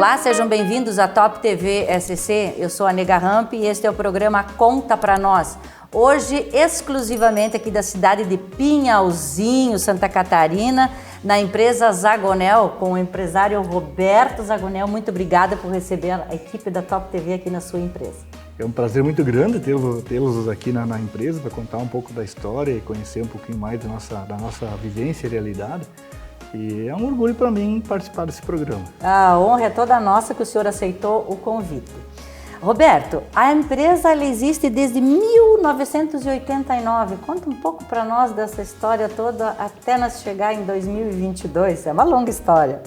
Olá, sejam bem-vindos à Top TV SC. Eu sou a Nega Ramp e este é o programa Conta Pra Nós. Hoje, exclusivamente aqui da cidade de Pinhalzinho, Santa Catarina, na empresa Zagonel, com o empresário Roberto Zagonel. Muito obrigada por receber a equipe da Top TV aqui na sua empresa. É um prazer muito grande tê-los aqui na empresa para contar um pouco da história e conhecer um pouquinho mais da nossa vivência e realidade. E é um orgulho para mim participar desse programa. A honra é toda nossa que o senhor aceitou o convite. Roberto, a empresa ela existe desde 1989. Conta um pouco para nós dessa história toda até nós chegar em 2022. É uma longa história.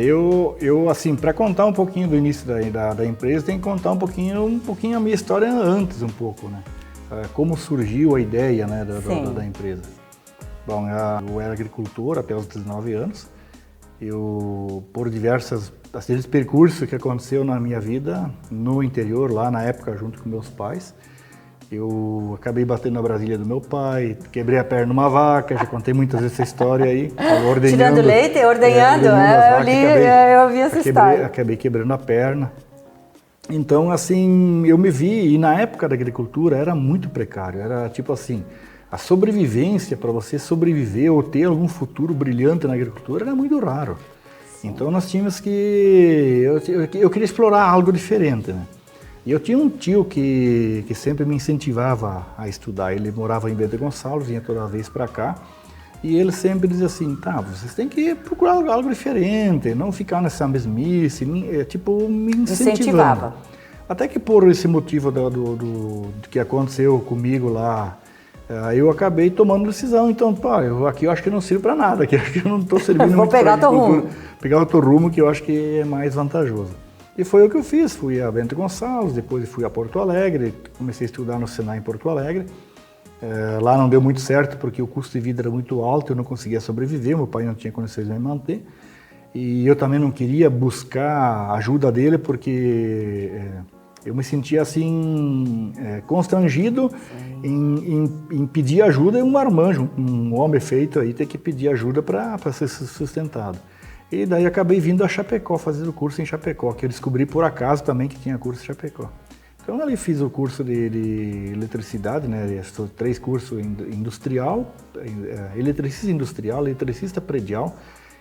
Eu assim, para contar um pouquinho do início da empresa, tem que contar um pouquinho a minha história antes um pouco, né? Como surgiu a ideia, né, da empresa. Bom, eu era agricultor até os 19 anos. Eu, por diversos percursos que aconteceu na minha vida, no interior, lá na época, junto com meus pais, eu acabei batendo na Brasília do meu pai, quebrei a perna numa vaca, já contei muitas vezes essa história aí. Tirando leite, ordenhando, eu ouvi essa história. Acabei quebrando a perna. Então, assim, eu me vi, e na época da agricultura era muito precário, era tipo assim, a sobrevivência, para você sobreviver ou ter algum futuro brilhante na agricultura era muito raro. Sim. Então nós tínhamos que... Eu queria explorar algo diferente, né? E eu tinha um tio que sempre me incentivava a estudar. Ele morava em Bento Gonçalves, vinha toda vez para cá. E ele sempre dizia assim, tá, vocês têm que procurar algo diferente, não ficar nessa mesmice, me incentivava. Até que por esse motivo do que aconteceu comigo lá, eu acabei tomando decisão. Então, eu acho que não sirvo para nada, aqui eu não estou servindo Vou muito pegar outro rumo. Pegar outro rumo que eu acho que é mais vantajoso. E foi o que eu fiz, fui a Bento Gonçalves, depois fui a Porto Alegre, comecei a estudar no Senai em Porto Alegre. Lá não deu muito certo porque o custo de vida era muito alto, eu não conseguia sobreviver, meu pai não tinha condições de me manter. E eu também não queria buscar a ajuda dele porque eu me sentia assim, constrangido em pedir ajuda em um marmanjo, um homem feito aí, ter que pedir ajuda para ser sustentado. E daí acabei vindo a Chapecó, fazer o curso em Chapecó, que eu descobri por acaso também que tinha curso em Chapecó. Então ali fiz o curso de eletricidade, né? 3 cursos: industrial, eletricista industrial, eletricista predial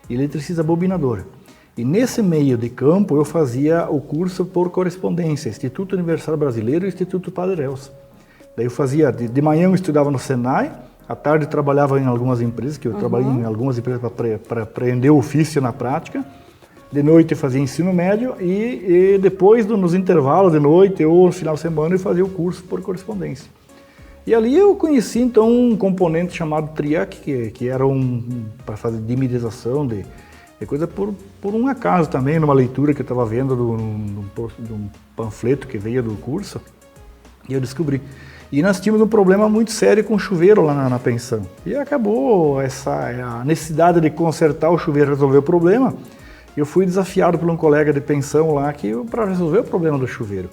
e eletricista bobinador. E nesse meio de campo eu fazia o curso por correspondência, Instituto Universal Brasileiro e Instituto Padre Elcio. Daí eu fazia, de manhã eu estudava no Senai, à tarde trabalhava em algumas empresas, que eu trabalhei em algumas empresas para aprender o ofício na prática. De noite eu fazia ensino médio e depois, nos intervalos de noite ou no final de semana, eu fazia o curso por correspondência. E ali eu conheci então um componente chamado TRIAC, que era para fazer dimerização de coisa por um acaso também, numa leitura que eu estava vendo de um panfleto que veio do curso, e eu descobri. E nós tínhamos um problema muito sério com o chuveiro lá na pensão. E acabou a necessidade de consertar o chuveiro, resolver o problema. Eu fui desafiado por um colega de pensão lá para resolver o problema do chuveiro.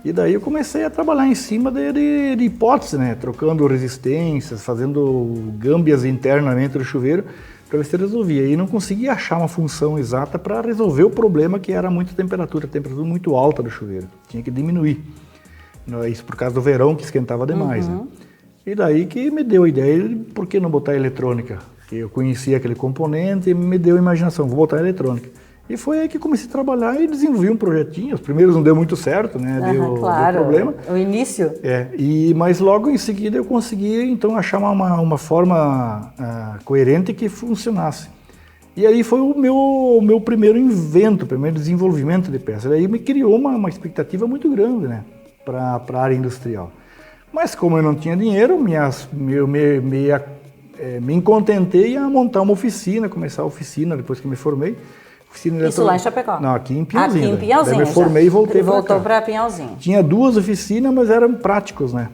E daí eu comecei a trabalhar em cima de hipóteses, né? Trocando resistências, fazendo gâmbias internamente do chuveiro, para ver se resolvia. E não conseguia achar uma função exata para resolver o problema, que era muita temperatura, a temperatura muito alta do chuveiro. Tinha que diminuir. Isso por causa do verão, que esquentava demais. Né? E daí que me deu a ideia de por que não botar eletrônica. Eu conhecia aquele componente e me deu a imaginação, vou botar eletrônica. E foi aí que comecei a trabalhar e desenvolvi um projetinho. Os primeiros não deu muito certo, né? Deu problema. O início. Mas logo em seguida eu consegui então achar uma forma coerente que funcionasse. E aí foi o meu primeiro invento, primeiro desenvolvimento de peça. Daí me criou uma expectativa muito grande, né? Para a área industrial. Mas como eu não tinha dinheiro, eu me contentei a montar uma oficina, começar a oficina depois que me formei. Isso lá em Chapecó? Não, aqui em Pinhalzinho. Aqui em Pinhalzinho. Daí me formei e voltou para Pinhalzinho. Tinha 2 oficinas, mas eram práticos, né?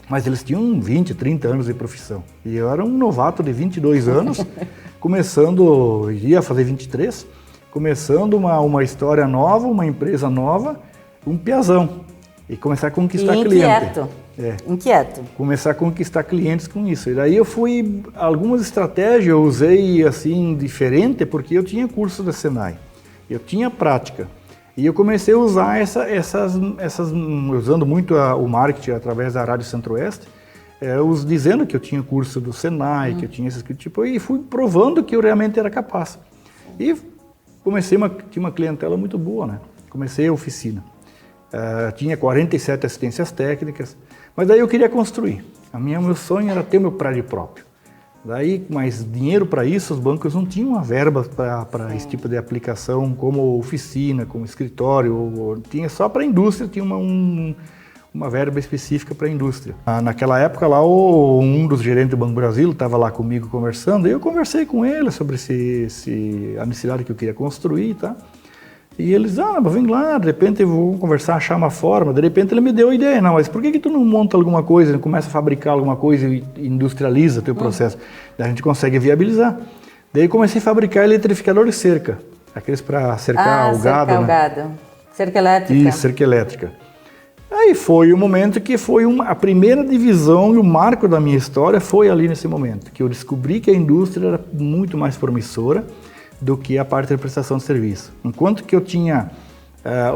Mas eles tinham 20, 30 anos de profissão. E eu era um novato de 22 anos, iria fazer 23, começando uma história nova, uma empresa nova, um piazão. E começar a conquistar cliente. Inquieto. Começar a conquistar clientes com isso. E daí algumas estratégias eu usei assim, diferente, porque eu tinha curso da Senai. eu tinha prática. E eu comecei a usar usando muito o marketing através da Rádio Centro-Oeste, dizendo que eu tinha curso do Senai, que eu tinha esse tipo, e fui provando que eu realmente era capaz. E tinha uma clientela muito boa, né? Comecei a oficina. Tinha 47 assistências técnicas, mas daí eu queria construir. Meu sonho era ter meu prédio próprio. Daí, mas dinheiro para isso, os bancos não tinham uma verba para esse tipo de aplicação, como oficina, como escritório, tinha só para a indústria, tinha uma verba específica para a indústria. Naquela época lá, um dos gerentes do Banco Brasil estava lá comigo conversando, e eu conversei com ele sobre a necessidade que eu queria construir, tá? E eles, mas vem lá, de repente eu vou conversar, achar uma forma. De repente ele me deu a ideia, não, mas por que tu não monta alguma coisa, começa a fabricar alguma coisa e industrializa teu processo? Daí a gente consegue viabilizar. Daí comecei a fabricar eletrificador de cerca, aqueles para cercar o gado. Cercar o gado. Cerca elétrica. Isso, cerca elétrica. Aí foi o momento que foi a primeira divisão e o marco da minha história foi ali nesse momento, que eu descobri que a indústria era muito mais promissora do que a parte de prestação de serviço. Enquanto que eu tinha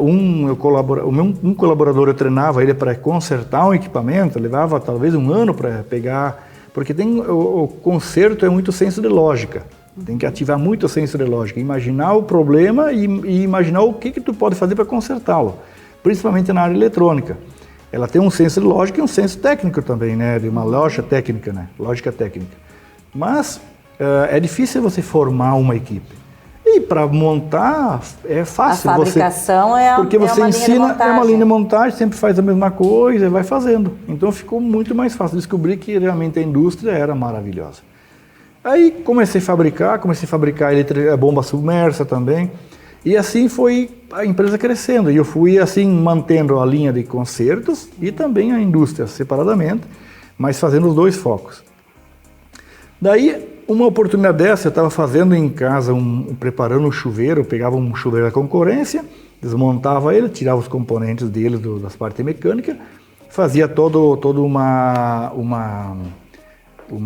um colaborador, eu treinava ele para consertar um equipamento, levava talvez um ano para pegar, porque o conserto é muito senso de lógica, tem que ativar muito o senso de lógica, imaginar o problema e imaginar o que tu pode fazer para consertá-lo, principalmente na área eletrônica. Ela tem um senso de lógica e um senso técnico também, né, de uma lógica técnica, né, lógica técnica. Mas é difícil você formar uma equipe. E para montar é fácil. A fabricação porque você uma ensina, linha de montagem. é uma linha de montagem, sempre faz a mesma coisa e vai fazendo. Então ficou muito mais fácil descobrir que realmente a indústria era maravilhosa. Aí comecei a fabricar bomba submersa também. E assim foi a empresa crescendo. E eu fui assim mantendo a linha de consertos e também a indústria separadamente, mas fazendo os dois focos. Daí, uma oportunidade dessa, eu estava fazendo em casa, preparando um chuveiro, eu pegava um chuveiro da concorrência, desmontava ele, tirava os componentes dele das partes mecânicas, fazia toda uma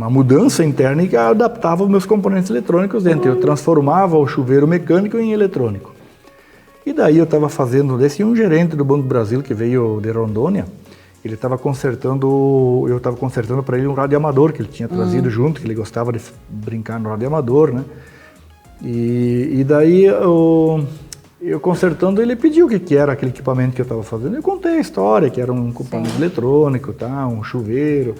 mudança interna e adaptava os meus componentes eletrônicos dentro. Eu transformava o chuveiro mecânico em eletrônico. E daí eu estava fazendo, um gerente do Banco do Brasil que veio de Rondônia, ele estava consertando, eu estava consertando para ele um radioamador que ele tinha trazido junto, que ele gostava de brincar no radioamador, né? E daí eu consertando, ele pediu o que era aquele equipamento que eu estava fazendo. Eu contei a história, que era um componente eletrônico, tá? Um chuveiro.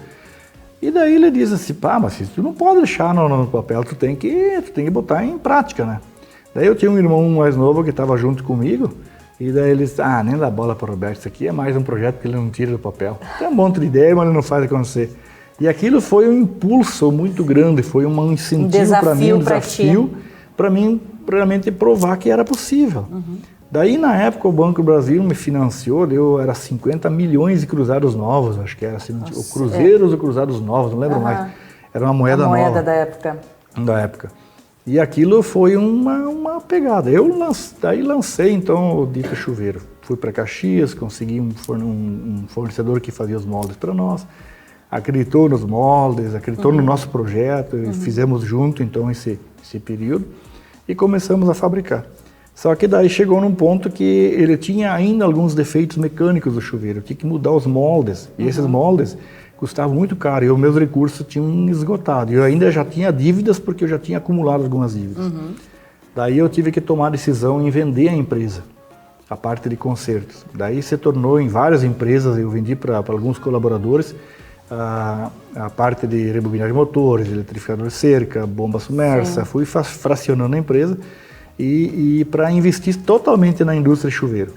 E daí ele diz assim, mas tu não pode deixar no papel, tu tem que botar em prática, né? Daí eu tinha um irmão mais novo que estava junto comigo, e daí ele disse, nem dá bola para o Roberto, isso aqui é mais um projeto que ele não tira do papel. Tem um monte de ideia, mas ele não faz acontecer. E aquilo foi um impulso muito grande, foi um incentivo para mim, um desafio para mim realmente provar que era possível. Uhum. Daí, na época, o Banco do Brasil me financiou, era 50 milhões de cruzados novos, acho que era assim, o cruzeiros ou cruzados novos, não lembro mais. Era uma moeda nova. Moeda da época. Da época. E aquilo foi uma pegada. Daí lancei, então, o dito chuveiro. Fui para Caxias, consegui um fornecedor que fazia os moldes para nós, acreditou nos moldes, acreditou no nosso projeto, e fizemos junto, então, esse período, e começamos a fabricar. Só que daí chegou num ponto que ele tinha ainda alguns defeitos mecânicos do chuveiro, tinha que mudar os moldes, e esses moldes custavam muito caro, e os meus recursos tinham esgotado. Eu ainda já tinha dívidas, porque eu já tinha acumulado algumas dívidas. Daí eu tive que tomar a decisão em vender a empresa, a parte de consertos. Daí se tornou em várias empresas, eu vendi para alguns colaboradores, a parte de rebobinagem de motores, eletrificador de cerca, bomba submersa, fui fracionando a empresa, e para investir totalmente na indústria de chuveiro.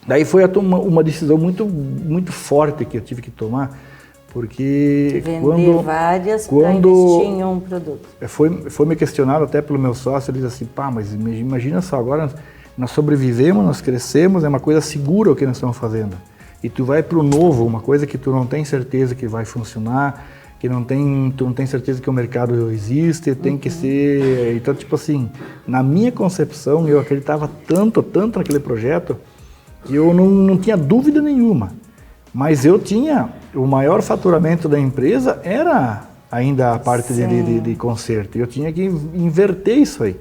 Daí foi uma decisão muito, muito forte que eu tive que tomar, porque vender várias para investir em um produto. Foi me questionado até pelo meu sócio, ele disse assim, mas imagina só, agora nós sobrevivemos, nós crescemos, é uma coisa segura o que nós estamos fazendo. E tu vai para o novo, uma coisa que tu não tem certeza que vai funcionar, que tu não tem certeza que o mercado existe, tem que ser... Então, tipo assim, na minha concepção, eu acreditava tanto naquele projeto, que eu não tinha dúvida nenhuma. Mas eu tinha... O maior faturamento da empresa era ainda a parte de conserto. Eu tinha que inverter isso aí.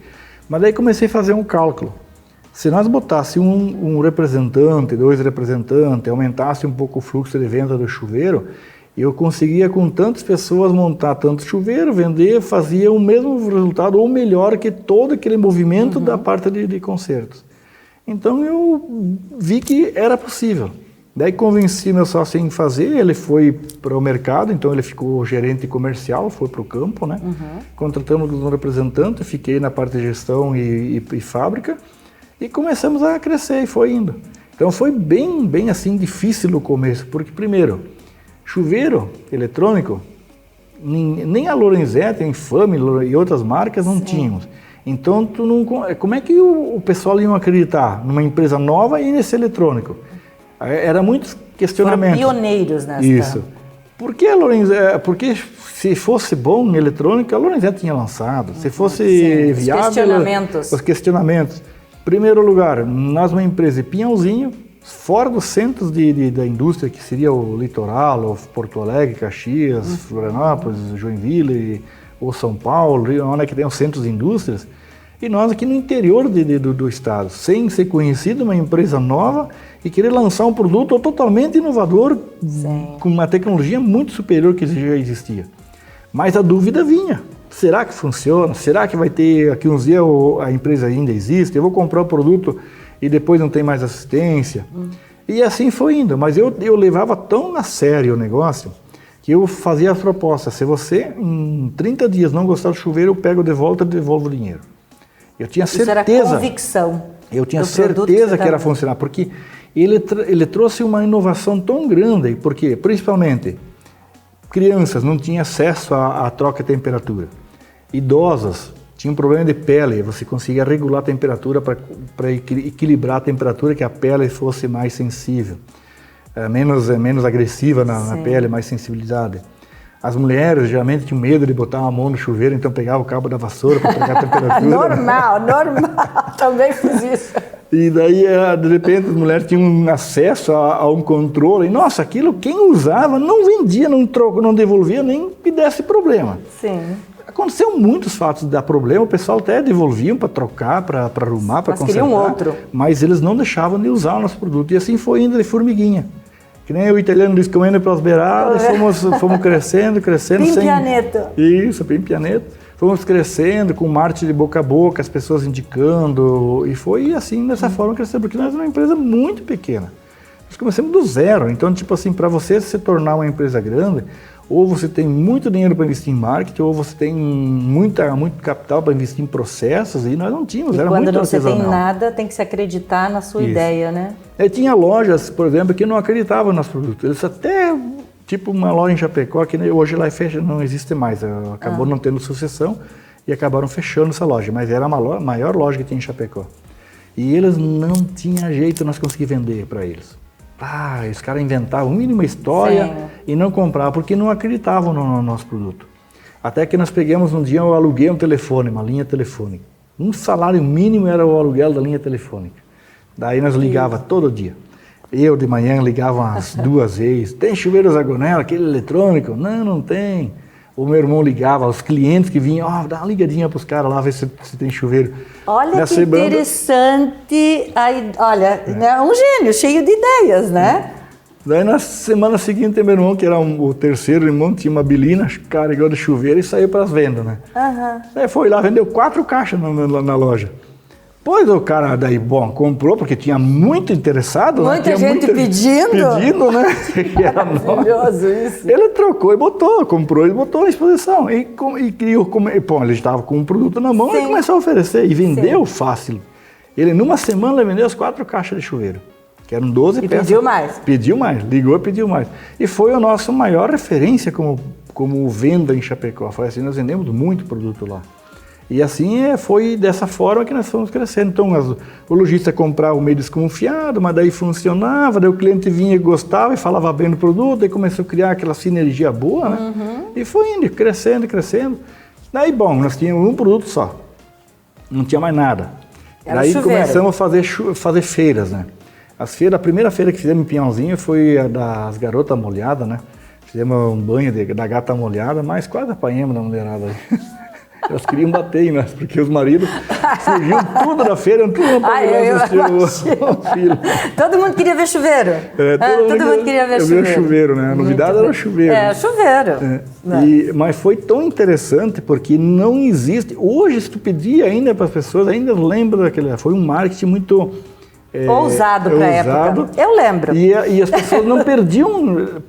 Mas daí comecei a fazer um cálculo. Se nós botasse um representante, 2 representantes, aumentasse um pouco o fluxo de venda do chuveiro, eu conseguia com tantas pessoas montar tanto chuveiro, vender, fazia o mesmo resultado ou melhor que todo aquele movimento da parte de concertos. Então eu vi que era possível. Daí convenci meu sócio em fazer, ele foi para o mercado, então ele ficou gerente comercial, foi para o campo, né? Contratamos um representante, fiquei na parte de gestão e fábrica e começamos a crescer e foi indo. Então foi bem assim difícil no começo, porque primeiro, chuveiro eletrônico, nem a Lorenzetti, a Infame e outras marcas não tínhamos. Então, como é que o pessoal ia acreditar numa empresa nova e nesse eletrônico? Era muitos questionamentos. Foram pioneiros nessa. Isso. Por que a Lorenzetti? Porque se fosse bom em eletrônica, a Lorenzetti tinha lançado. Se fosse viável... Os questionamentos. Os questionamentos. Primeiro lugar, nós uma empresa de Pinhalzinho, fora dos centros da indústria, que seria o Litoral, ou Porto Alegre, Caxias, Florianópolis, Joinville, ou São Paulo, onde é que tem os centros de indústrias, e nós aqui no interior do estado, sem ser conhecido, uma empresa nova, e querer lançar um produto totalmente inovador, com uma tecnologia muito superior que já existia. Mas a dúvida vinha. Será que funciona? Será que vai ter, aqui uns dias a empresa ainda existe? Eu vou comprar o produto e depois não tem mais assistência. E assim foi indo. Mas eu levava tão a sério o negócio que eu fazia as propostas. Se você em 30 dias não gostar do chuveiro, eu pego de volta e devolvo o dinheiro. Eu tinha certeza. Isso era convicção. Eu tinha certeza que era funcionar, porque ele trouxe uma inovação tão grande, porque principalmente crianças não tinham acesso à troca de temperatura. Idosas tinham problema de pele, você conseguia regular a temperatura para equilibrar a temperatura, que a pele fosse mais sensível, menos agressiva na pele, mais sensibilidade. As mulheres geralmente tinham medo de botar uma mão no chuveiro, então pegava o cabo da vassoura para pegar a temperatura. Normal, também fiz isso. E daí, de repente, as mulheres tinham acesso a um controle. E, nossa, aquilo quem usava não vendia, não devolvia, nem que desse problema. Sim. Aconteceu muitos fatos de dar problema, o pessoal até devolviam para trocar, para arrumar, para consertar. Mas queriam outro. Mas eles não deixavam de usar o nosso produto. E assim foi indo de formiguinha. Que nem o italiano diz, comendo pelas beiradas, fomos crescendo. Pimpianeto. Isso, pimpianeto. Fomos crescendo com marketing de boca a boca, as pessoas indicando. E foi assim, dessa forma, crescendo, porque nós somos uma empresa muito pequena. Nós começamos do zero. Então, tipo assim, para você se tornar uma empresa grande, ou você tem muito dinheiro para investir em marketing, ou você tem muito capital para investir em processos, e nós não tínhamos, era muito artesanal. Quando não tem nada, tem que se acreditar na sua ideia, né? Eu tinha lojas, por exemplo, que não acreditavam nos produtos. Eles até, tipo uma loja em Chapecó, que hoje lá fecha, não existe mais, acabou não tendo sucessão, e acabaram fechando essa loja, mas era a maior loja que tinha em Chapecó. E eles não tinham jeito, nós conseguimos vender para eles. Os caras inventavam mínima história e não compravam, porque não acreditavam no nosso produto. Até que nós pegamos um dia, eu aluguei um telefone, uma linha telefônica. Um salário mínimo era o aluguel da linha telefônica. Daí nós ligava todo dia. Eu de manhã ligava umas 2 vezes. Tem chuveiro Zagonella, aquele eletrônico? Não, não tem. O meu irmão ligava, os clientes que vinham, dá uma ligadinha para os caras lá, ver se tem chuveiro. Olha que interessante. Aí, olha, um gênio, cheio de ideias, né? Daí na semana seguinte, meu irmão, que era o terceiro irmão, tinha uma bilina, carregou de chuveiro e saiu para as vendas, né? Daí foi lá, vendeu 4 caixas na loja. Pois o cara daí, comprou, porque tinha muito interessado. Muita gente pedindo, né? Era maravilhoso isso. Ele trocou e comprou e botou na exposição. E criou, ele estava com um produto na mão e começou a oferecer. E vendeu fácil. Ele, numa semana, ele vendeu as 4 caixas de chuveiro, que eram 12 peças. Pediu mais. Pediu mais, ligou e pediu mais. E foi a nossa maior referência como venda em Chapecó. Foi assim, nós vendemos muito produto lá. E assim foi dessa forma que nós fomos crescendo. Então o lojista comprava meio desconfiado, mas daí funcionava, daí o cliente vinha e gostava e falava bem do produto, daí começou a criar aquela sinergia boa, né? E foi indo, crescendo. Daí, nós tínhamos um produto só, não tinha mais nada. Daí começamos a fazer feiras, né? A primeira feira que fizemos em Pinhalzinho foi a das garotas molhadas, né? Fizemos um banho da gata molhada, mas quase apanhamos da mulherada aí. Elas queriam bater em nós, porque os maridos fugiam tudo da feira, tudo para assistir o filho. Todo mundo queria ver chuveiro. Todo mundo queria ver chuveiro. Eu chuveiro, né? A novidade era o chuveiro. Chuveiro. Mas foi tão interessante, porque não existe... Hoje, se tu pedir ainda para as pessoas, ainda lembra daquele... Foi um marketing muito... ousado para a época. Eu lembro. E as pessoas não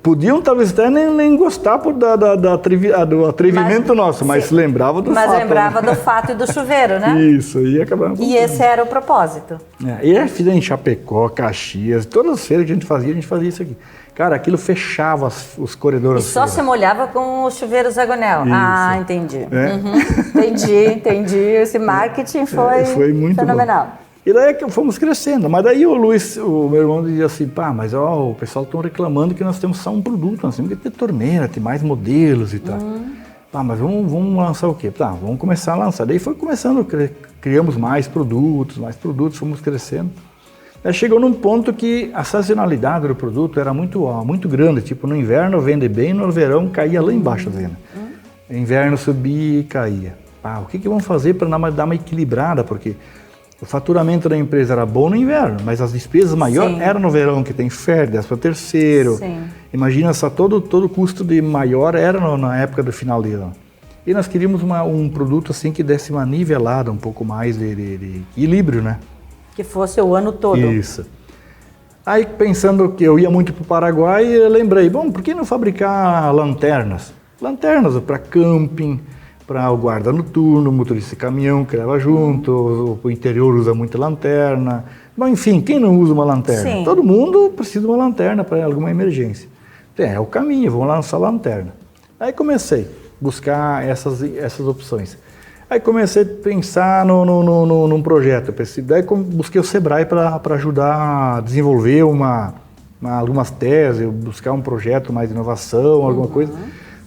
podiam talvez até nem gostar do atrevimento nosso, mas lembrava do fato. Mas lembrava do fato e do chuveiro, né? Isso, e acabava. E esse era o propósito. E aí fiz em Chapecó, Caxias, todas as feiras que a gente fazia isso aqui. Cara, aquilo fechava os corredores. E só se molhava com o chuveiro Zagonel. Isso. Ah, entendi. Entendi. Esse marketing foi muito fenomenal. Bom. E daí fomos crescendo. Mas daí o Luiz, o meu irmão, dizia assim, mas o pessoal está reclamando que nós temos só um produto, nós temos que ter torneira, ter mais modelos e tal. Mas vamos lançar o quê? Vamos começar a lançar. Daí foi começando, criamos mais produtos, fomos crescendo. Aí chegou num ponto que a sazonalidade do produto era muito grande, tipo no inverno vende bem, no verão caía lá embaixo a venda. No inverno subia e caía. O que vamos fazer para dar uma equilibrada? Porque o faturamento da empresa era bom no inverno, mas as despesas maiores eram no verão, que tem férias, 13º. Imagina só, todo o custo de maior era na época do final de ano. E nós queríamos um produto assim que desse uma nivelada, um pouco mais de equilíbrio, né? Que fosse o ano todo. Isso. Aí pensando que eu ia muito para o Paraguai, eu lembrei, por que não fabricar lanternas? Lanternas para camping, para o guarda noturno, motorista de caminhão que leva junto, o interior usa muita lanterna. Mas enfim, quem não usa uma lanterna? Sim. Todo mundo precisa de uma lanterna para alguma emergência. É o caminho, vamos lançar lanterna. Aí comecei a buscar essas opções. Aí comecei a pensar num projeto. Daí busquei o Sebrae para ajudar a desenvolver algumas teses, buscar um projeto mais de inovação, alguma coisa.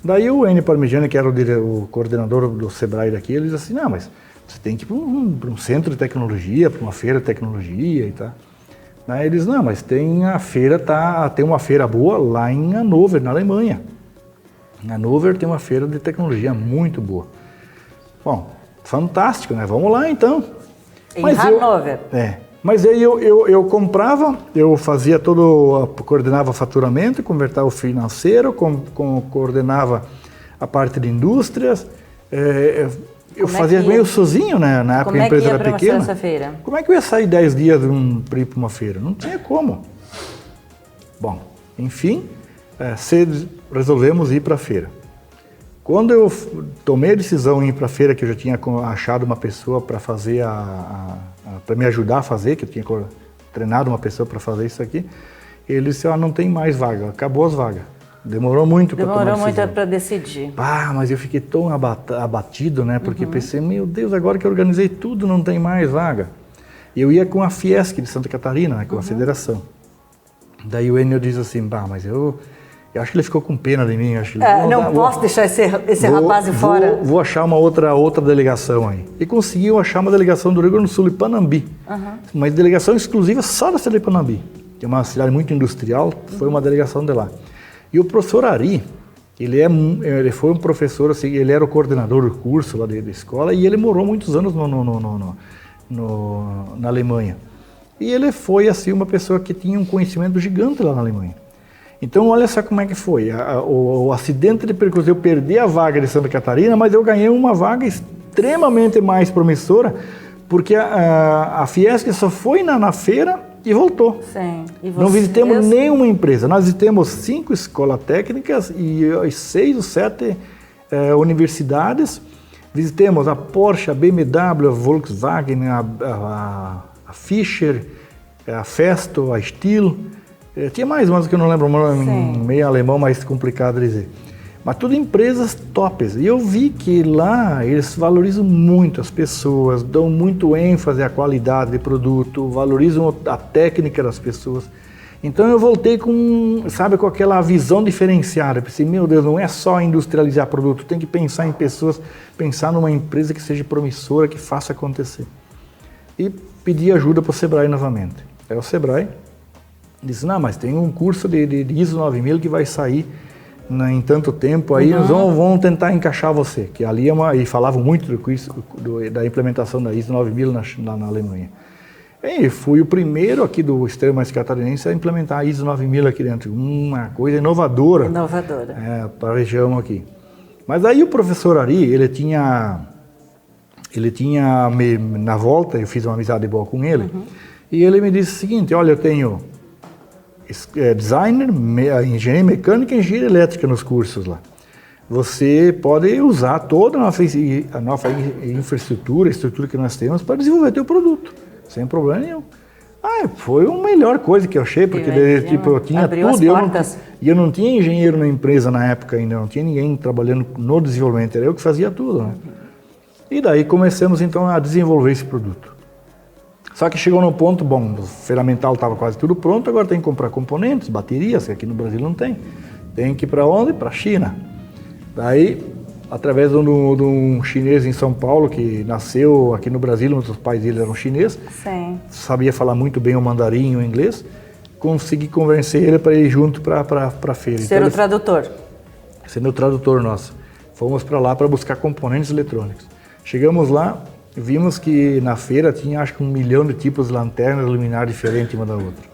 Daí o Enio Parmigiani, que era o coordenador do Sebrae daqui, ele disse assim, mas você tem que ir para um centro de tecnologia, para uma feira de tecnologia e tal. Daí eles, mas tem uma feira boa lá em Hannover, na Alemanha. Em Hannover tem uma feira de tecnologia muito boa. Bom, fantástico, né? Vamos lá então. Em Hannover? Mas aí eu comprava, eu fazia coordenava faturamento, convertava o financeiro, coordenava a parte de indústrias. Eu fazia meio sozinho, né? Na época a empresa era pequena. Essa feira? Como é que eu ia sair 10 dias para ir para uma feira? Não tinha como. Bom, enfim, resolvemos ir para a feira. Quando eu tomei a decisão de ir para a feira, que eu já tinha achado uma pessoa para fazer para me ajudar a fazer, que eu tinha treinado uma pessoa para fazer isso aqui, ele disse, não tem mais vaga, acabou as vagas. Demorou muito para tomar a decisão. Demorou muito para decidir. Mas eu fiquei tão abatido, né? Porque pensei, meu Deus, agora que eu organizei tudo, não tem mais vaga. E eu ia com a Fiesc de Santa Catarina, né, com a federação. Daí o Enio diz assim, mas eu acho que ele ficou com pena de mim. Acho que não posso deixar esse rapaz de fora. Vou achar uma outra delegação aí. E conseguiu achar uma delegação do Rio Grande do Sul, em Panambi. Uma delegação exclusiva só da cidade de Panambi, que é uma cidade muito industrial, foi uma delegação de lá. E o professor Ari, ele foi um professor, assim, ele era o coordenador do curso lá da escola e ele morou muitos anos na Alemanha. E ele foi assim uma pessoa que tinha um conhecimento gigante lá na Alemanha. Então, olha só como é que foi. O acidente de percurso, eu perdi a vaga de Santa Catarina, mas eu ganhei uma vaga extremamente mais promissora, porque a Fiesc só foi na feira e voltou. Sim. E não visitamos nenhuma empresa. Nós visitamos 5 escolas técnicas e 6 ou 7 universidades. Visitemos a Porsche, a BMW, a Volkswagen, a Fischer, a Festo, a Stihl. Tinha mais umas que eu não lembro, meio alemão, mais complicado de dizer. Mas tudo empresas tops. E eu vi que lá eles valorizam muito as pessoas, dão muito ênfase à qualidade de produto, valorizam a técnica das pessoas. Então eu voltei com aquela visão diferenciada. Pensei, meu Deus, não é só industrializar produto, tem que pensar em pessoas, pensar numa empresa que seja promissora, que faça acontecer. E pedi ajuda para o Sebrae novamente. Aí o Sebrae disse, mas tem um curso de ISO 9000 que vai sair em tanto tempo, aí nós vamos tentar encaixar você, que ali e falavam muito da implementação da ISO 9000 na Alemanha. E fui o primeiro aqui do extremo mais catarinense a implementar a ISO 9000 aqui dentro, uma coisa inovadora. Inovadora. Para a região aqui. Mas aí o professor Ari, ele tinha na volta, eu fiz uma amizade boa com ele, e ele me disse o seguinte: olha, eu tenho designer, engenharia mecânica e engenharia elétrica nos cursos lá. Você pode usar toda a nossa infraestrutura, a estrutura que nós temos para desenvolver teu produto, sem problema nenhum. Foi a melhor coisa que eu achei, porque eu tinha abriu tudo. E eu não tinha engenheiro na empresa na época ainda, não tinha ninguém trabalhando no desenvolvimento, era eu que fazia tudo, né? E daí começamos então a desenvolver esse produto. Só que chegou num ponto, o ferramental estava quase tudo pronto, agora tem que comprar componentes, baterias, que aqui no Brasil não tem. Tem que ir para onde? Para a China. Daí, através de um chinês em São Paulo, que nasceu aqui no Brasil, os pais dele eram chineses, sabia falar muito bem o mandarim e o inglês, consegui convencer ele para ir junto para a feira. Ser o tradutor. Sendo o tradutor nosso. Fomos para lá para buscar componentes eletrônicos. Chegamos lá, vimos que na feira tinha acho que 1 milhão de tipos de lanternas luminárias diferentes uma da outra.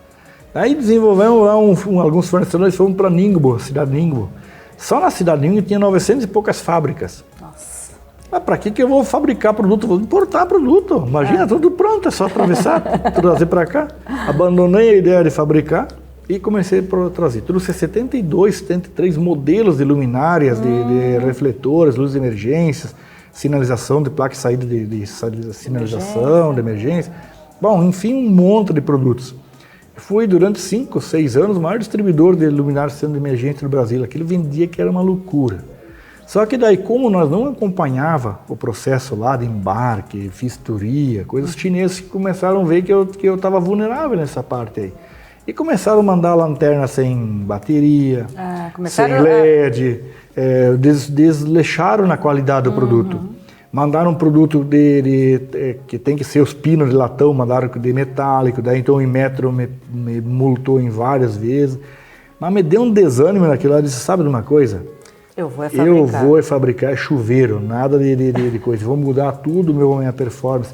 Aí desenvolvemos lá alguns fornecedores, fomos para Ningbo, cidade de Ningbo. Só na cidade de Ningbo tinha 900 e poucas fábricas. Nossa. Para que eu vou fabricar produto? Vou importar produto. Imagina, tudo pronto, é só atravessar, trazer para cá. Abandonei a ideia de fabricar e comecei a trazer. Trouxe 72, 73 modelos de luminárias, de refletores, luzes de emergências, sinalização de placa de saída de sinalização, de emergência. Enfim, um monte de produtos. Fui durante 5, 6 anos o maior distribuidor de luminárias de emergência do Brasil. Aquilo vendia que era uma loucura. Só que daí, como nós não acompanhava o processo lá de embarque, vistoria, coisas, os chineses começaram a ver que eu estava vulnerável nessa parte aí. E começaram a mandar lanterna sem bateria, sem LED, desleixaram na qualidade do produto. Mandaram um produto que tem que ser os pinos de latão, mandaram de metálico, daí então o Inmetro me multou em várias vezes. Mas me deu um desânimo naquilo lá, disse, sabe de uma coisa? Eu vou fabricar chuveiro, nada de coisa. Vou mudar tudo, minha performance.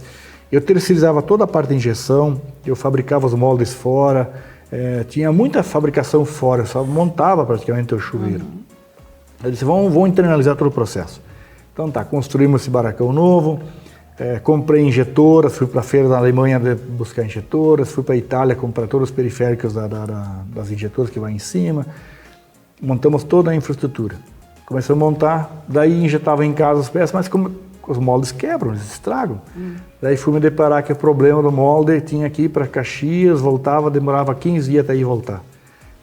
Eu terceirizava toda a parte de injeção, eu fabricava os moldes fora, tinha muita fabricação fora, eu só montava praticamente o chuveiro. Eu disse, vamos internalizar todo o processo. Então construímos esse barracão novo, comprei injetoras, fui para a feira da Alemanha buscar injetoras, fui para a Itália comprar todos os periféricos das injetoras que vai em cima, montamos toda a infraestrutura. Começamos a montar, daí injetava em casa as peças, mas os moldes quebram, eles estragam. Daí fui me deparar que o problema do molde tinha que ir para Caxias, voltava, demorava 15 dias até ir voltar.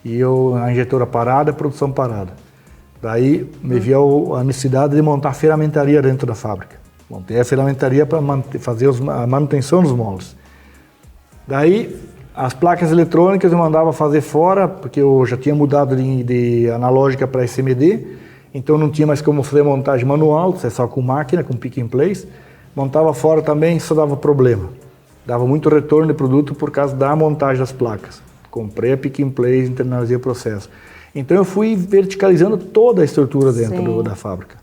E a injetora parada, a produção parada. Daí me viu a necessidade de montar a ferramentaria dentro da fábrica. Montei a ferramentaria para fazer a manutenção dos moldes. Daí as placas eletrônicas eu mandava fazer fora, porque eu já tinha mudado de analógica para SMD, então não tinha mais como fazer montagem manual, só com máquina, com pick and place. Montava fora também, só dava problema. Dava muito retorno de produto por causa da montagem das placas. Comprei a pick and place, internalizei o processo. Então eu fui verticalizando toda a estrutura dentro da fábrica.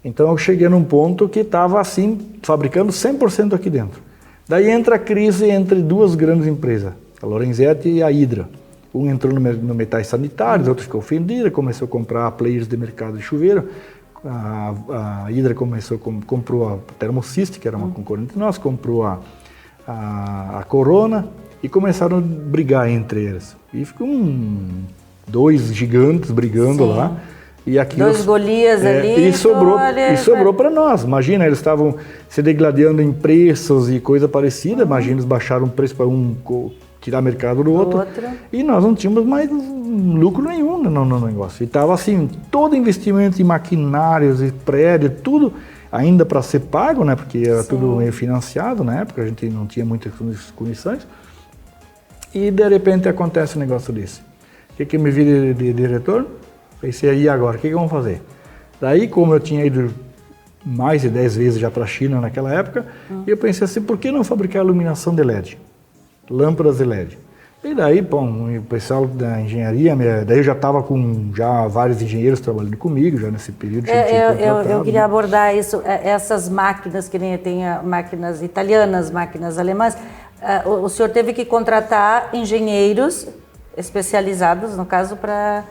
Então eu cheguei num ponto que estava assim, fabricando 100% aqui dentro. Daí entra a crise entre duas grandes empresas, a Lorenzetti e a Hydra. Um entrou no metais sanitários, outro ficou ofendido, começou a comprar players de mercado de chuveiro. A Hydra comprou a Thermosys, que era uma concorrente nossa, comprou a Corona e começaram a brigar entre eles. E ficou dois gigantes brigando lá. E aqui dois Golias ali. E sobrou para nós. Imagina, eles estavam se degladiando em preços e coisa parecida. Imagina, eles baixaram o preço para um tirar mercado do outro. E nós não tínhamos mais lucro nenhum no negócio. E estava assim, todo investimento em maquinários e prédio, tudo ainda para ser pago, né? Porque era tudo meio financiado na época, a gente não tinha muitas condições. E de repente acontece um negócio desse. O que me vi de diretor? Pensei, aí agora, o que vamos fazer? Daí, como eu tinha ido mais de 10 vezes já para a China naquela época, eu pensei assim, por que não fabricar iluminação de LED? Lâmpadas de LED. E daí, bom, o pessoal da engenharia, daí eu já estava com vários engenheiros trabalhando comigo, já nesse período. Eu queria abordar isso, essas máquinas, que nem tem máquinas italianas, máquinas alemãs, o senhor teve que contratar engenheiros especializados, no caso, para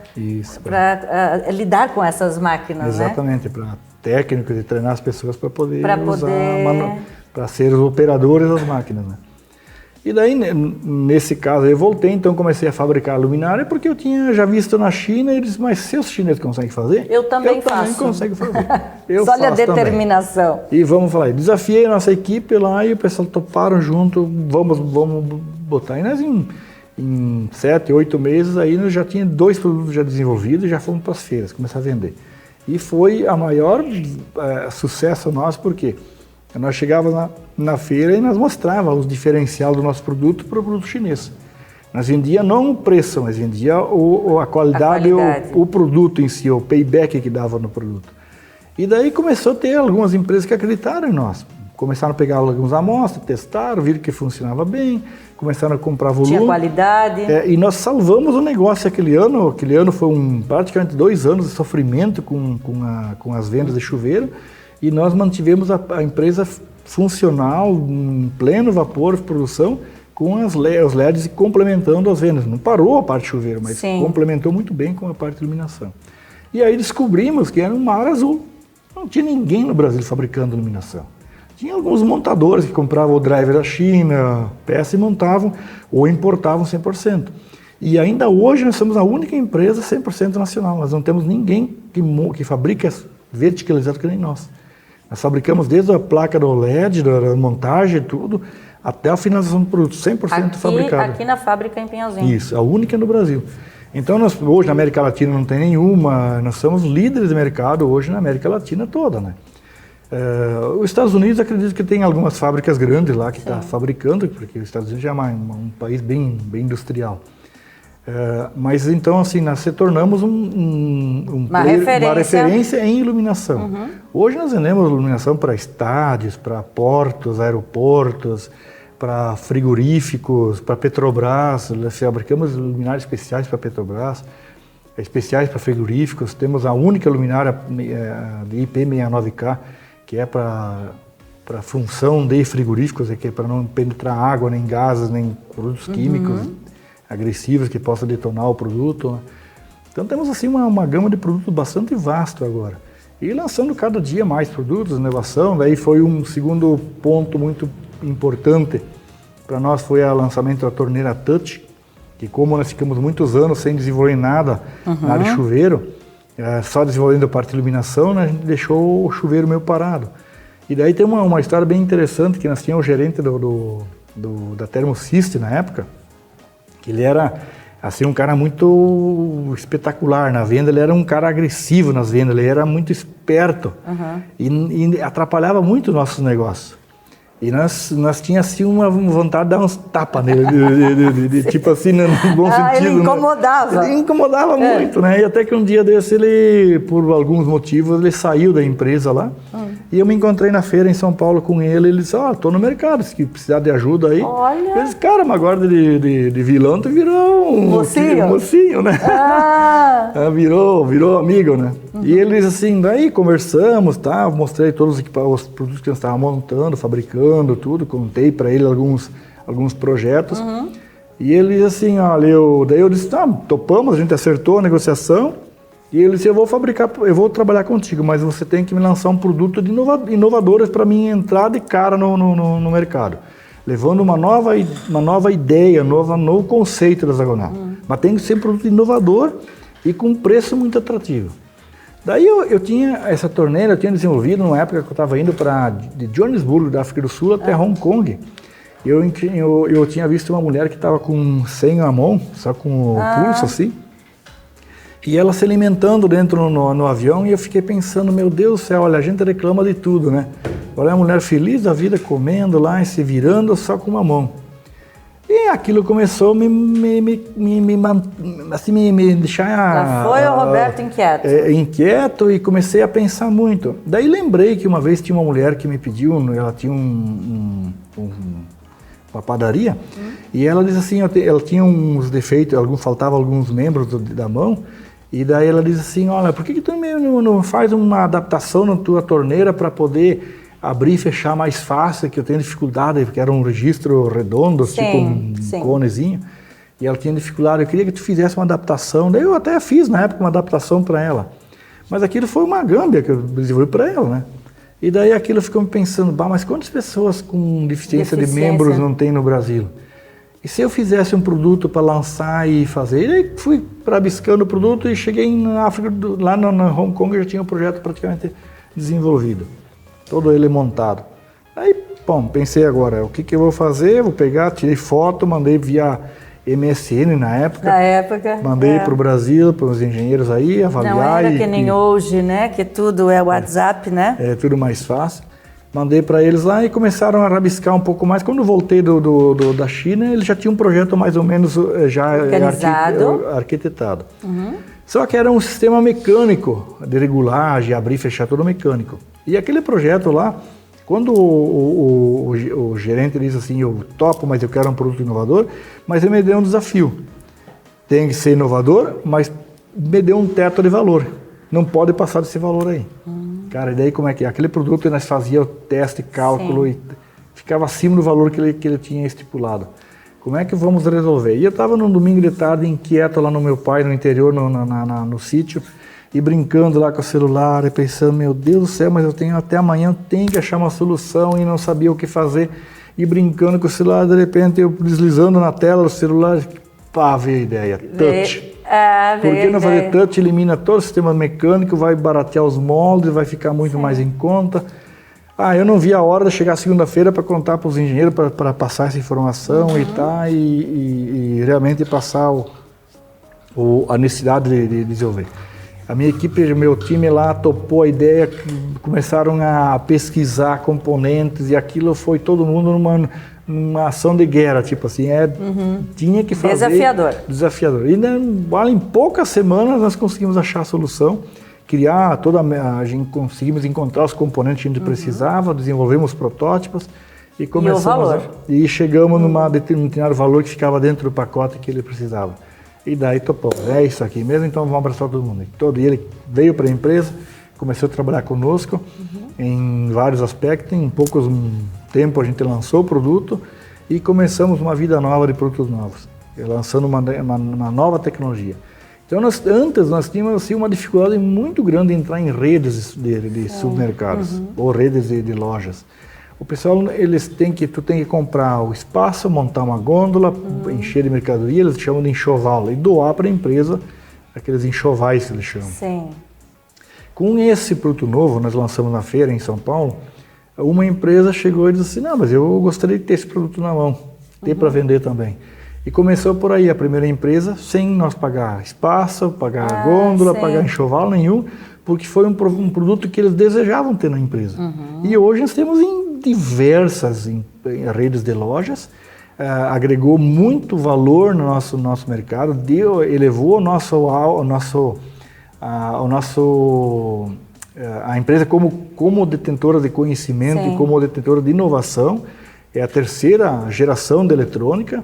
lidar com essas máquinas, exatamente, né? Para técnicos e treinar as pessoas para poder usar, para ser os operadores das máquinas, né? E daí, nesse caso, eu voltei, então comecei a fabricar luminária, porque eu tinha já visto na China, e eles, mas se os chineses conseguem fazer, eu também consigo fazer. Olha a determinação. Também. E vamos falar, desafiei a nossa equipe lá e o pessoal toparam junto, vamos botar. E nós em 7, 8 meses aí nós já tinha 2 produtos já desenvolvidos e já fomos para as feiras, começar a vender. E foi a maior sucesso nosso, porque nós chegávamos na feira e nós mostrávamos os diferencial do nosso produto para o produto chinês. Nós vendia não o preço, mas vendia a qualidade. O produto em si, o payback que dava no produto. E daí começou a ter algumas empresas que acreditaram em nós. Começaram a pegar algumas amostras, testaram, viram que funcionava bem, começaram a comprar volume. Tinha qualidade. E nós salvamos o negócio aquele ano. Aquele ano foi praticamente 2 anos de sofrimento com as vendas de chuveiro. E nós mantivemos a empresa funcional, em pleno vapor de produção, com os LEDs e complementando as vendas. Não parou a parte de chuveiro, mas complementou muito bem com a parte de iluminação. E aí descobrimos que era um mar azul. Não tinha ninguém no Brasil fabricando iluminação. Tinha alguns montadores que compravam o driver da China, peça e montavam, ou importavam 100%. E ainda hoje nós somos a única empresa 100% nacional. Nós não temos ninguém que fabrica verticalizado que nem nós. Nós fabricamos desde a placa do LED, da montagem, tudo, até a finalização do produto, 100% fabricado. Aqui na fábrica em Pinhalzinho. Isso, a única no Brasil. Então, hoje na América Latina não tem nenhuma, nós somos líderes de mercado hoje na América Latina toda, né? Os Estados Unidos, acredito que tem algumas fábricas grandes lá que está fabricando, porque os Estados Unidos já é um país bem industrial. Mas então, assim, nós se tornamos uma referência em iluminação. Uhum. Hoje nós vendemos iluminação para estádios, para portos, aeroportos, para frigoríficos, para Petrobras. Nós fabricamos luminárias especiais para Petrobras, especiais para frigoríficos. Temos a única luminária de IP69K, que é para função de frigoríficos, que é para não penetrar água, nem gases, nem produtos químicos agressivos que possam detonar o produto, né? Então temos assim uma gama de produtos bastante vasto agora. E lançando cada dia mais produtos, inovação. Daí foi um segundo ponto muito importante para nós, foi o lançamento da torneira Touch, que como nós ficamos muitos anos sem desenvolver nada na área de chuveiro, só desenvolvendo a parte de iluminação, né, a gente deixou o chuveiro meio parado. E daí tem uma história bem interessante, que nós tínhamos o gerente da Thermosys na época, que ele era assim, um cara muito espetacular na venda, ele era um cara agressivo nas vendas, ele era muito esperto e atrapalhava muito os nossos negócios. E nós tínhamos assim uma vontade de dar uns tapas nele, tipo assim, no bom sentido. Ele incomodava. Né? Ele incomodava muito, né? E até que um dia desse ele, por alguns motivos, ele saiu da empresa lá. E eu me encontrei na feira em São Paulo com ele, ele disse, tô no mercado, se precisar de ajuda aí. Olha. Eu disse, cara, mas agora de vilão tu virou um mocinho, né? Virou amigo, né? E eles assim, daí conversamos, tá? Mostrei todos os produtos que nós estávamos montando, fabricando, tudo, contei para ele alguns projetos. E eles assim, olha, daí eu disse, topamos, a gente acertou a negociação. E ele disse, eu vou trabalhar contigo, mas você tem que me lançar um produto de inovadores para mim entrar de cara no mercado. Levando uma nova ideia, novo conceito da Zagonal. Mas tem que ser um produto inovador e com um preço muito atrativo. Daí eu tinha essa torneira, eu tinha desenvolvido numa época que eu estava indo de Joanesburgo, da África do Sul, até Hong Kong. Eu tinha visto uma mulher que estava sem a mão, só com o pulso assim. E ela se alimentando dentro no avião, e eu fiquei pensando, meu Deus do céu, olha, a gente reclama de tudo, né? Olha a mulher feliz da vida, comendo lá e se virando só com uma mão. E aquilo começou a me deixar... Já foi o Roberto inquieto. Inquieto, e comecei a pensar muito. Daí lembrei que uma vez tinha uma mulher que me pediu, ela tinha uma uma padaria, e ela disse assim, ela tinha uns defeitos, faltavam alguns membros da mão, e daí ela disse assim, olha, por que tu não faz uma adaptação na tua torneira para poder abrir e fechar mais fácil, que eu tenho dificuldade, porque era um registro redondo, tipo um conezinho, e ela tinha dificuldade, eu queria que tu fizesse uma adaptação, daí eu até fiz na época uma adaptação para ela, mas aquilo foi uma gâmbia que eu desenvolvi para ela, né? E daí aquilo ficou me pensando, mas quantas pessoas com deficiência de membros não tem no Brasil? E se eu fizesse um produto para lançar e fazer? E aí fui rabiscando o produto e cheguei na África, lá na Hong Kong, já tinha um projeto praticamente desenvolvido. Todo ele montado. Aí, pensei agora, o que eu vou fazer? Vou pegar, tirei foto, mandei via MSN na época. Mandei para o Brasil, para os engenheiros aí, avaliar. Não era que nem hoje, né? Que tudo é WhatsApp, né? É tudo mais fácil. Mandei para eles lá e começaram a rabiscar um pouco mais. Quando voltei da China, eles já tinham um projeto mais ou menos já arquitetado. Só que era um sistema mecânico de regulagem, abrir e fechar tudo mecânico. E aquele projeto lá, quando o gerente disse assim, eu topo, mas eu quero um produto inovador, mas ele me deu um desafio. Tem que ser inovador, mas me deu um teto de valor. Não pode passar desse valor aí. Cara, e daí como é que é? Aquele produto nós fazíamos o teste, cálculo e ficava acima do valor que ele tinha estipulado. Como é que vamos resolver? E eu estava num domingo de tarde inquieto lá no meu pai, no interior, no sítio, e brincando lá com o celular e pensando, meu Deus do céu, mas eu tenho até amanhã, tenho que achar uma solução e não sabia o que fazer. E brincando com o celular, de repente eu deslizando na tela do celular, veio a ideia, touch. Por que não fazer touch? Elimina todo o sistema mecânico, vai baratear os moldes, vai ficar muito mais em conta. Eu não vi a hora de chegar segunda-feira para contar para os engenheiros, para passar essa informação e realmente passar a necessidade de desenvolver. A minha equipe, o meu time lá topou a ideia, começaram a pesquisar componentes e aquilo foi todo mundo numa ação de guerra, tipo assim, tinha que fazer... Desafiador. E em poucas semanas nós conseguimos achar a solução, criar conseguimos encontrar os componentes que a gente precisava, desenvolvemos protótipos e começamos... E o valor? E chegamos num determinado valor que ficava dentro do pacote que ele precisava. E daí topou, é isso aqui mesmo, então vamos abraçar todo mundo. Ele veio para a empresa, começou a trabalhar conosco em vários aspectos, em poucos tempo a gente lançou o produto e começamos uma vida nova de produtos novos, lançando uma nova tecnologia. Então antes nós tínhamos assim, uma dificuldade muito grande em entrar em redes de supermercados ou redes de lojas. O pessoal, tu tem que comprar o espaço, montar uma gôndola, encher de mercadoria, eles chamam de enxoval, e doar para a empresa aqueles enxovais que eles chamam. Sim. Com esse produto novo, nós lançamos na feira em São Paulo, uma empresa chegou e disse assim, não, mas eu gostaria de ter esse produto na mão, ter para vender também. E começou por aí a primeira empresa, sem nós pagar espaço, pagar gôndola, pagar enxoval nenhum, porque foi um produto que eles desejavam ter na empresa. E hoje nós temos em diversas redes de lojas, agregou muito valor no nosso mercado, elevou a empresa como detentora de conhecimento e como detentora de inovação. É a terceira geração de eletrônica.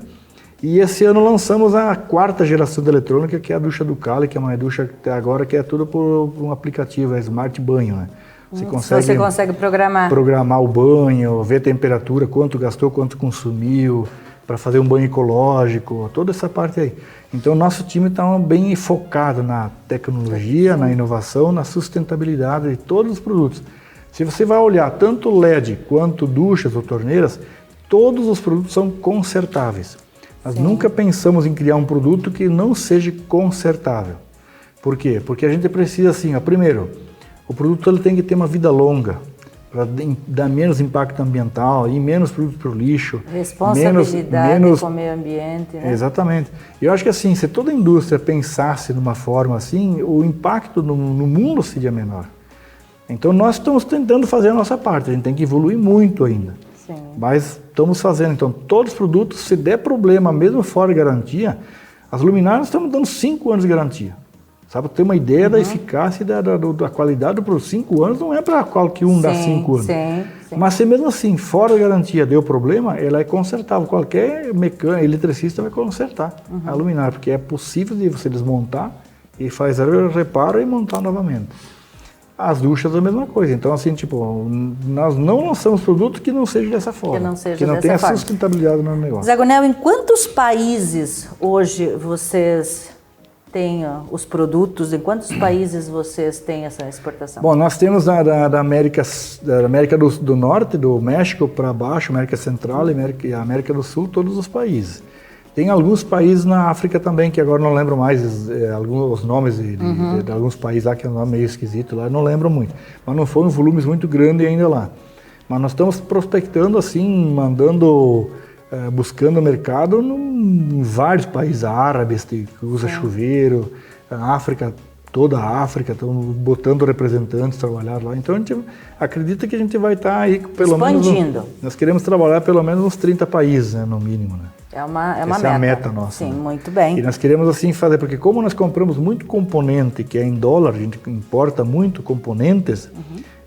E esse ano lançamos a quarta geração de eletrônica, que é a ducha Ducali, que é uma ducha agora que é tudo por um aplicativo, é Smart Banho, né? Você consegue programar o banho, ver a temperatura, quanto gastou, quanto consumiu, para fazer um banho ecológico, toda essa parte aí. Então, o nosso time está bem focado na tecnologia, na inovação, na sustentabilidade de todos os produtos. Se você vai olhar tanto LED quanto duchas ou torneiras, todos os produtos são consertáveis. Nós nunca pensamos em criar um produto que não seja consertável. Por quê? Porque a gente precisa, assim, primeiro, o produto ele tem que ter uma vida longa, para dar menos impacto ambiental e menos produto para o lixo. Responsabilidade com o meio ambiente, né? Exatamente. Eu acho que assim, se toda a indústria pensasse de uma forma assim, o impacto no mundo seria menor. Então nós estamos tentando fazer a nossa parte, a gente tem que evoluir muito ainda. Sim. Mas estamos fazendo. Então todos os produtos, se der problema, mesmo fora de garantia, as luminárias estamos dando 5 anos de garantia. Sabe, ter uma ideia da eficácia e da qualidade por 5 anos, não é para qualquer um dar 5 anos. Mas se mesmo assim, fora a garantia, deu problema, ela é consertável. Qualquer mecânico, eletricista vai consertar a luminária, porque é possível de você desmontar e fazer o reparo e montar novamente. As duchas é a mesma coisa. Então, assim, tipo, nós não lançamos produtos que não sejam dessa forma. Que não tenha sustentabilidade no negócio. Zagonel, em quantos países hoje vocês têm os produtos? Em quantos países vocês têm essa exportação? Bom, nós temos da América do Norte, do México para baixo, América Central e América do Sul, todos os países. Tem alguns países na África também, que agora não lembro mais os nomes de alguns países lá, que é um nome meio esquisito lá, não lembro muito. Mas não foram volumes muito grandes ainda lá. Mas nós estamos prospectando assim, buscando mercado em vários países árabes, que usa chuveiro, a África, toda a África, estamos botando representantes trabalhar lá. Então a gente acredita que a gente vai estar aí pelo expandindo. Nós queremos trabalhar pelo menos uns 30 países, né, no mínimo, né? É uma Essa meta. É a meta nossa. Sim, né? muito bem. E nós queremos assim fazer, porque como nós compramos muito componente que é em dólar, a gente importa muito componentes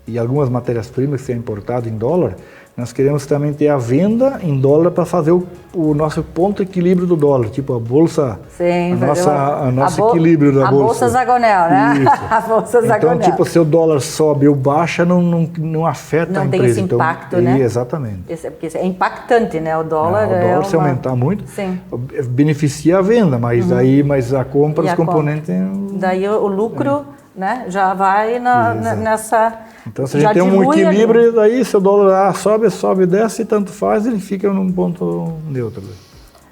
e algumas matérias-primas que são importadas em dólar, nós queremos também ter a venda em dólar para fazer o nosso ponto de equilíbrio do dólar, tipo a bolsa, sim, a nosso equilíbrio da bolsa. A bolsa Zagonel, né? Isso. A bolsa Zagonel. Então, tipo, se o dólar sobe ou baixa, não afeta a empresa. Não tem esse impacto, né? Exatamente. Porque é impactante, né? O dólar se aumentar muito, sim, beneficia a venda, mas a compra dos componentes... Daí o lucro, né, já vai nessa... Então, se a gente tem um equilíbrio, daí se o dólar sobe, desce, e tanto faz, ele fica num ponto neutro.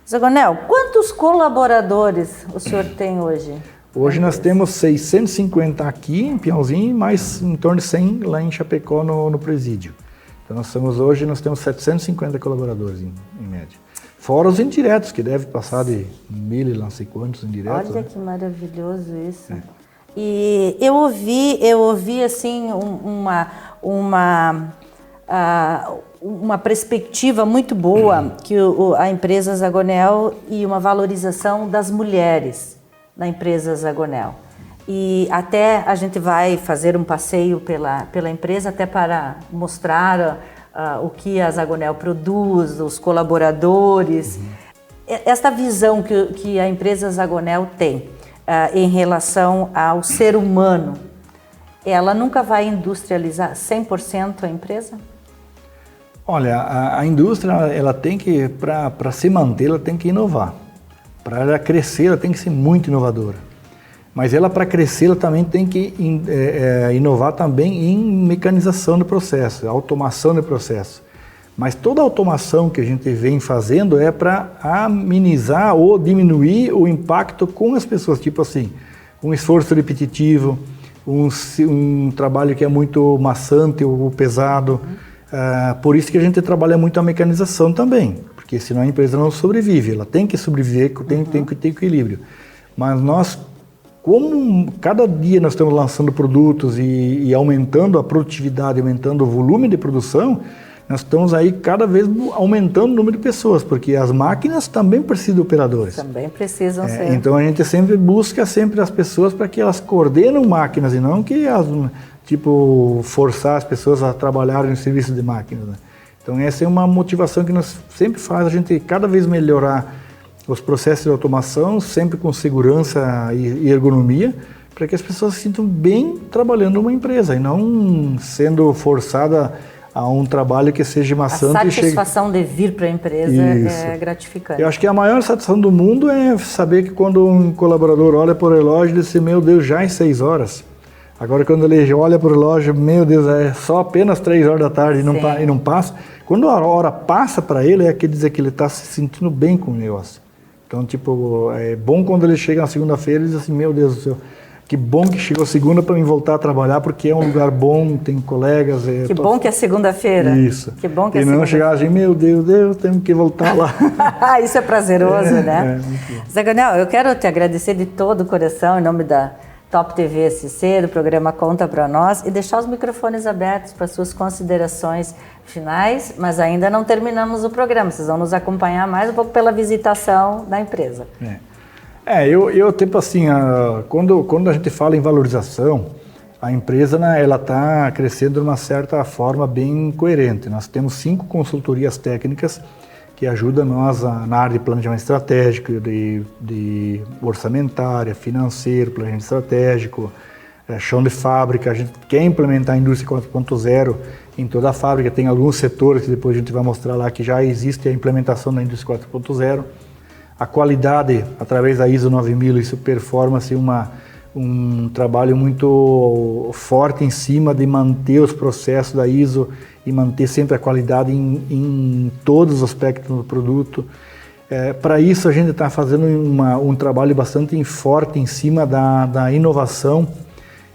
Zagonel, quantos colaboradores o senhor tem hoje? Hoje nós temos 650 aqui em Pinhalzinho, mais em torno de 100 lá em Chapecó, no presídio. Então, hoje nós temos 750 colaboradores, em média. Fora os indiretos, que deve passar de 1.000 e não sei quantos indiretos. Olha, né? Que maravilhoso isso. E eu ouvi assim uma perspectiva muito boa que a empresa Zagonel e uma valorização das mulheres na empresa Zagonel. E até a gente vai fazer um passeio pela empresa até para mostrar o que a Zagonel produz, os colaboradores. Esta visão que a empresa Zagonel tem em relação ao ser humano, ela nunca vai industrializar 100% a empresa? Olha, a indústria, ela tem que, para se manter, ela tem que inovar. Para ela crescer, ela tem que ser muito inovadora. Mas ela, para crescer, ela também tem que inovar também em mecanização do processo, automação do processo. Mas toda a automação que a gente vem fazendo é para amenizar ou diminuir o impacto com as pessoas. Tipo assim, um esforço repetitivo, um trabalho que é muito maçante ou pesado. Por isso que a gente trabalha muito a mecanização também, porque senão a empresa não sobrevive. Ela tem que sobreviver, tem que ter equilíbrio. Mas nós, como cada dia nós estamos lançando produtos e aumentando a produtividade, aumentando o volume de produção, nós estamos aí cada vez aumentando o número de pessoas, porque as máquinas também precisam de operadores. Também precisam ser. Então a gente sempre busca as pessoas para que elas coordenam máquinas e não que forçar as pessoas a trabalharem no serviço de máquinas. Né? Então essa é uma motivação que nós sempre faz a gente cada vez melhorar os processos de automação, sempre com segurança e ergonomia, para que as pessoas se sintam bem trabalhando numa empresa e não sendo forçada a um trabalho que seja maçante. A satisfação de vir para a empresa é gratificante. Eu acho que a maior satisfação do mundo é saber que quando um colaborador olha para o relógio e diz assim, meu Deus, já é 6 horas. Agora quando ele olha para o relógio, meu Deus, é só apenas 3 horas da tarde e não passa. Quando a hora passa para ele, quer dizer que ele está se sentindo bem com o negócio. Então, é bom quando ele chega na segunda-feira e diz assim, meu Deus do céu, que bom que chegou segunda para mim voltar a trabalhar, porque é um lugar bom, tem colegas. Que bom que é segunda-feira. Isso. Que bom que é segunda-feira. E não chegar assim, meu Deus, temos que voltar lá. Isso é prazeroso, né? Zagonel, eu quero te agradecer de todo o coração, em nome da Top TV SC, do programa Conta Pra Nós, e deixar os microfones abertos para suas considerações finais, mas ainda não terminamos o programa. Vocês vão nos acompanhar mais um pouco pela visitação da empresa. Eu tipo assim, quando a gente fala em valorização, a empresa, né, ela está crescendo de uma certa forma bem coerente. Nós temos 5 consultorias técnicas que ajudam nós na área de planejamento estratégico, de orçamentária, financeiro, planejamento estratégico, chão de fábrica. A gente quer implementar a indústria 4.0 em toda a fábrica. Tem alguns setores que depois a gente vai mostrar lá que já existe a implementação da indústria 4.0. A qualidade, através da ISO 9000, isso performance um trabalho muito forte em cima de manter os processos da ISO e manter sempre a qualidade em todos os aspectos do produto. Para isso, a gente está fazendo um trabalho bastante forte em cima da inovação.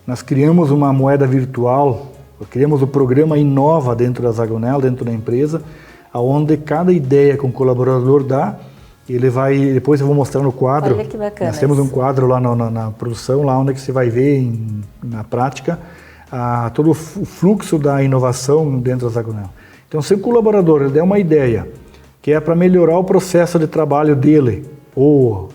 Nós criamos uma moeda virtual, criamos o programa Inova dentro da Zagonel, dentro da empresa, onde cada ideia que um colaborador dá, ele vai, depois eu vou mostrar no quadro. Olha que bacana. Nós temos um quadro lá na produção, lá onde você vai ver na prática todo o fluxo da inovação dentro da Zagonel. Então, se o colaborador ele der uma ideia que é para melhorar o processo de trabalho dele, ou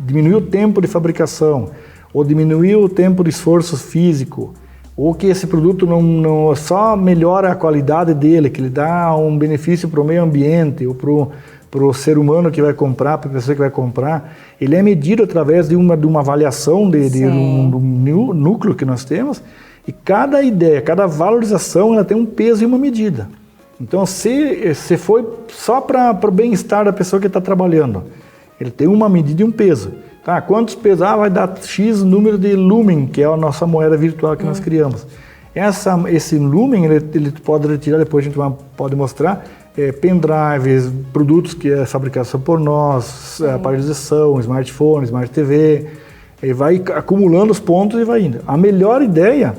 diminuir o tempo de fabricação, ou diminuir o tempo de esforço físico, ou que esse produto não só melhora a qualidade dele, que ele dá um benefício para o meio ambiente, ou para o ser humano que vai comprar, para a pessoa que vai comprar, ele é medido através de uma avaliação de um núcleo que nós temos, e cada ideia, cada valorização, ela tem um peso e uma medida. Então, se foi só para o bem-estar da pessoa que está trabalhando, ele tem uma medida e um peso. Tá, quantos pesos? Vai dar X número de lumen, que é a nossa moeda virtual que nós criamos. Esse lumen, ele pode retirar, depois a gente pode mostrar, pendrives, produtos que é fabricação por nós, aparelhos de som, smartphone, smart TV, ele vai acumulando os pontos e vai indo. A melhor ideia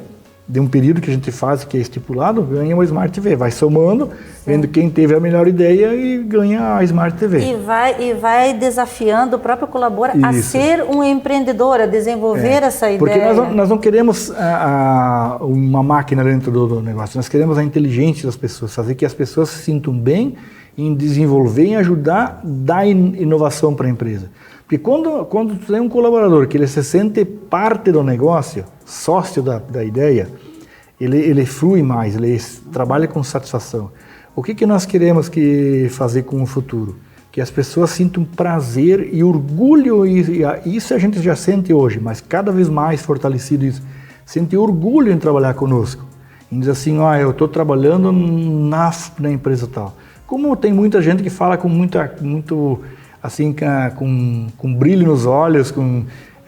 de um período que a gente faz, que é estipulado, ganha uma Smart TV, vai somando, vendo quem teve a melhor ideia e ganha a Smart TV. E vai desafiando o próprio colaborador a ser um empreendedor, a desenvolver essa ideia. Porque nós não queremos uma máquina dentro do negócio, nós queremos a inteligência das pessoas, fazer que as pessoas se sintam bem em desenvolver, em ajudar, dar inovação para a empresa. Porque quando tu tem um colaborador que ele se sente parte do negócio, sócio da ideia, ele flui mais, ele trabalha com satisfação. O que nós queremos fazer com o futuro? Que as pessoas sintam prazer e orgulho, e isso a gente já sente hoje, mas cada vez mais fortalecido isso, sente orgulho em trabalhar conosco. Em dizer assim, eu estou trabalhando na empresa tal. Como tem muita gente que fala com muito assim, com brilho nos olhos,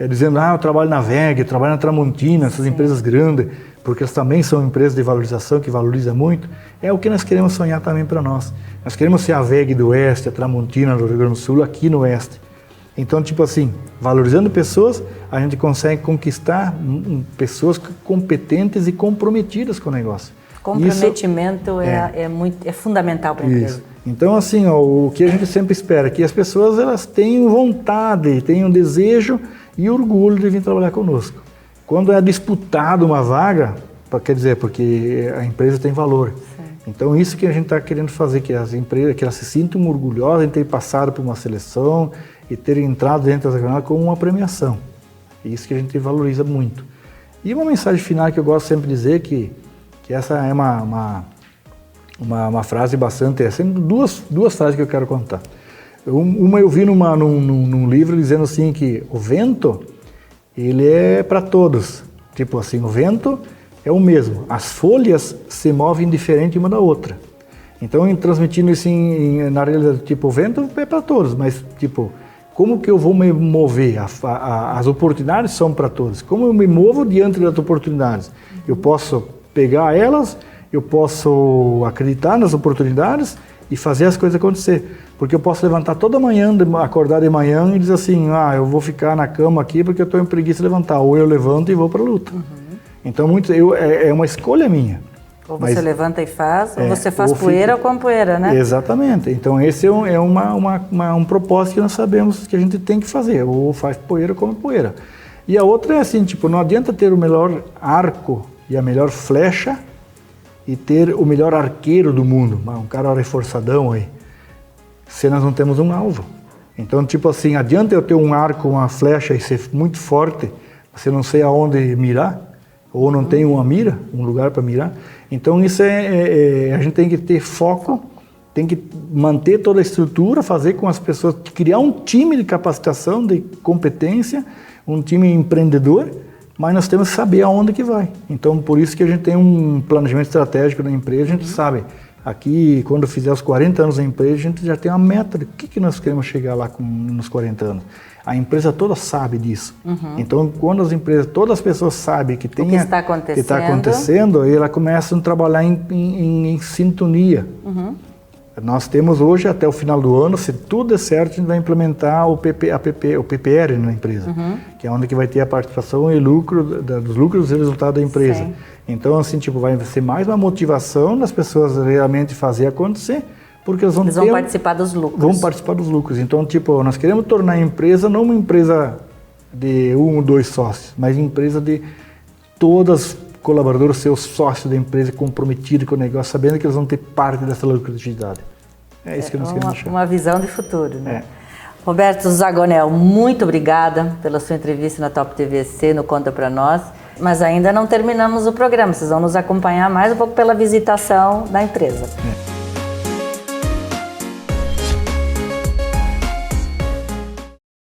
dizendo, eu trabalho na WEG, eu trabalho na Tramontina, essas empresas grandes, porque elas também são empresas de valorização, que valoriza muito. É o que nós queremos sonhar também para nós. Nós queremos ser a WEG do Oeste, a Tramontina do Rio Grande do Sul, aqui no Oeste. Então, tipo assim, valorizando pessoas, a gente consegue conquistar pessoas competentes e comprometidas com o negócio. Comprometimento é fundamental para a empresa. Então, assim, o que a gente sempre espera é que as pessoas elas tenham vontade, tenham desejo e orgulho de vir trabalhar conosco. Quando é disputado uma vaga, quer dizer, porque a empresa tem valor. Sim. Então, isso que a gente está querendo fazer, que as empresas que elas se sintam orgulhosas em ter passado por uma seleção e terem entrado dentro da Zagonel com uma premiação. É isso que a gente valoriza muito. E uma mensagem final que eu gosto sempre de dizer que essa é uma frase bastante... São duas frases que eu quero contar. Uma eu vi num livro dizendo assim que o vento, ele é para todos. Tipo assim, o vento é o mesmo. As folhas se movem diferente uma da outra. Então, transmitindo isso na realidade, tipo, o vento é para todos, mas tipo, como que eu vou me mover? As oportunidades são para todos. Como eu me movo diante das oportunidades? Eu posso pegar elas, eu posso acreditar nas oportunidades e fazer as coisas acontecer. Porque eu posso levantar toda manhã, acordar de manhã e dizer assim, eu vou ficar na cama aqui porque eu estou em preguiça de levantar. Ou eu levanto e vou para a luta. Então, é uma escolha minha. Ou você levanta e faz, ou você faz poeira ou com poeira, né? Exatamente. Então, esse é um propósito que nós sabemos que a gente tem que fazer. Ou faz poeira ou come poeira. E a outra é assim, tipo, não adianta ter o melhor arco e a melhor flecha e ter o melhor arqueiro do mundo, um cara reforçadão aí, se nós não temos um alvo. Então, tipo assim, adianta eu ter um arco, uma flecha e ser muito forte, se eu não sei aonde mirar, ou não tem uma mira, um lugar para mirar. Então isso a gente tem que ter foco, tem que manter toda a estrutura, fazer com as pessoas, criar um time de capacitação, de competência, um time empreendedor, mas nós temos que saber aonde que vai. Então por isso que a gente tem um planejamento estratégico da empresa, a gente sabe, aqui quando fizer os 40 anos da empresa, a gente já tem uma meta de o que nós queremos chegar lá nos 40 anos. A empresa toda sabe disso. Então, quando todas as pessoas sabem que tem o que está acontecendo, aí elas começam a trabalhar em sintonia. Nós temos hoje, até o final do ano, se tudo der certo, a gente vai implementar o PPR na empresa, que é onde que vai ter a participação e lucro, dos lucros e resultados da empresa. Sim. Então, assim, tipo, vai ser mais uma motivação das pessoas realmente fazer acontecer, porque eles vão participar dos lucros. Vão participar dos lucros. Então, tipo, nós queremos tornar a empresa não uma empresa de 1 ou 2 sócios, mas empresa de todos os colaboradores, seus sócios da empresa comprometidos com o negócio, sabendo que eles vão ter parte dessa lucratividade. É isso que nós queremos deixar. Uma visão de futuro, né? Roberto Zagonel, muito obrigada pela sua entrevista na Top TVC, no Conta Pra Nós. Mas ainda não terminamos o programa, vocês vão nos acompanhar mais um pouco pela visitação da empresa.